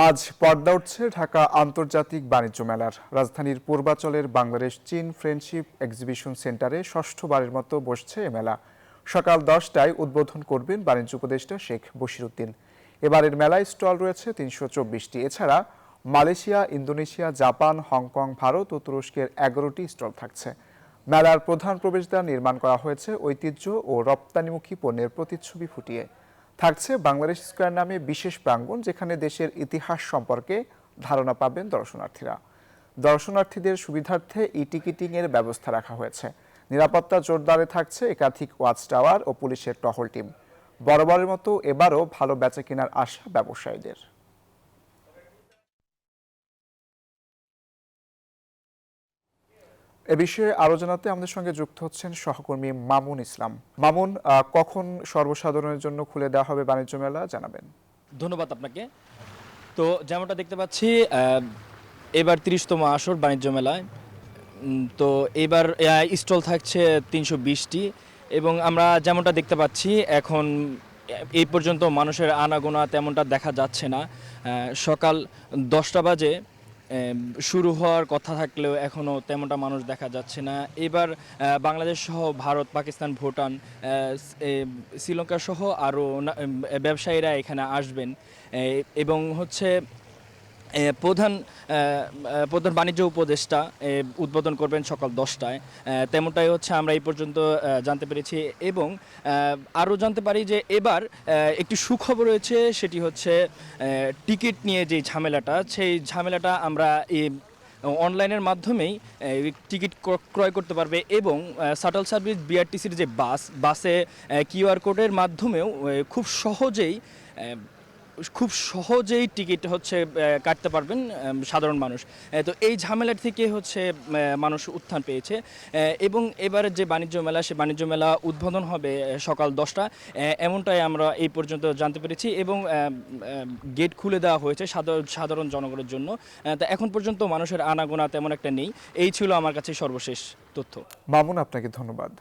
আজ পর্দা উঠছে ঢাকা আন্তর্জাতিক বাণিজ্য মেলার। রাজধানীর পূর্বাচলের বাংলাদেশ চীন ফ্রেন্ডশিপ এক্সিবিশন সেন্টারে ষষ্ঠবারের মতো বসছে এ মেলা। সকাল 10টায় উদ্বোধন করবেন বাণিজ্য উপদেষ্টা শেখ বশিরউদ্দিন। এবারের মেলায় স্টল রয়েছে ৩২৪টি। এছাড়া Malaysia, Indonesia, Japan, Hong Kong, Bharat ও তুরস্কের 11টি স্টল থাকছে। মেলার প্রধান প্রবেশদ্বার নির্মাণ করা হয়েছে ঐতিহ্য ও রপ্তানিমুখী পণ্যের প্রতিচ্ছবি ফুটিয়ে। থাকছে বাংলাদেশ স্কয়ার নামে বিশেষ প্রাঙ্গণ, যেখানে দেশের ইতিহাস সম্পর্কে ধারণা পাবেন দর্শনার্থীরা। দর্শনার্থীদের সুবিধার্থে ই টিকিটিং এর ব্যবস্থা রাখা হয়েছে। নিরাপত্তা জোরদারে থাকছে একাধিক ওয়াচ টাওয়ার ও পুলিশের টহল টিম। বরাবরের মতো এবারও ভালো বেচা কেনার আশা ব্যবসায়ীদের। এ বিষয়ে আরো জানাতে আমাদের সঙ্গে যুক্ত হচ্ছেন সহকর্মী মামুন ইসলাম। মামুন, কখন সর্বসাধারণের জন্য খুলে দেওয়া হবে বাণিজ্য মেলা, জানাবেন। ধন্যবাদ আপনাকে। তো যেমনটা দেখতে পাচ্ছি, এবার ৩০তম আসর বাণিজ্য মেলায়। তো এবার স্টল থাকছে ৩২০টি এবং আমরা যেমনটা দেখতে পাচ্ছি এখন এই পর্যন্ত মানুষের আনাগোনা তেমনটা দেখা যাচ্ছে না। সকাল 10টা বাজে শুরু হওয়ার কথা থাকলেও এখনও তেমনটা মানুষ দেখা যাচ্ছে না। এবার বাংলাদেশ সহ ভারত, পাকিস্তান, ভুটান, শ্রীলঙ্কা সহ আরও ব্যবসায়ীরা এখানে আসবেন এবং হচ্ছে প্রধান বাণিজ্য উপদেষ্টা উদ্বোধন করবেন সকাল 10টায়। তেমনটাই হচ্ছে আমরা এই পর্যন্ত জানতে পেরেছি এবং আরও জানতে পারি যে এবার একটি সুখবর রয়েছে, সেটি হচ্ছে টিকিট নিয়ে যে ঝামেলাটা, সেই ঝামেলাটা আমরা অনলাইনের মাধ্যমেই টিকিট ক্রয় করতে পারবে এবং শাটল সার্ভিস বিআরটিসির যে বাসে কিউআর কোডের মাধ্যমেও খুব সহজেই টিকিট হচ্ছে কাটতে পারবেন সাধারণ মানুষ। তো এই ঝামেলার থেকে হচ্ছে মানুষ উত্থান পেয়েছে এবং এবারের যে বাণিজ্য মেলা, সে বাণিজ্য মেলা উদ্বোধন হবে সকাল 10টা, এমনটাই আমরা এই পর্যন্ত জানতে পেরেছি এবং গেট খুলে দেওয়া হয়েছে সাধারণ জনগণের জন্য। তা এখন পর্যন্ত মানুষের আনাগোনা তেমন একটা নেই। এই ছিল আমার কাছে সর্বশেষ তথ্য। মামুন, আপনাকে ধন্যবাদ।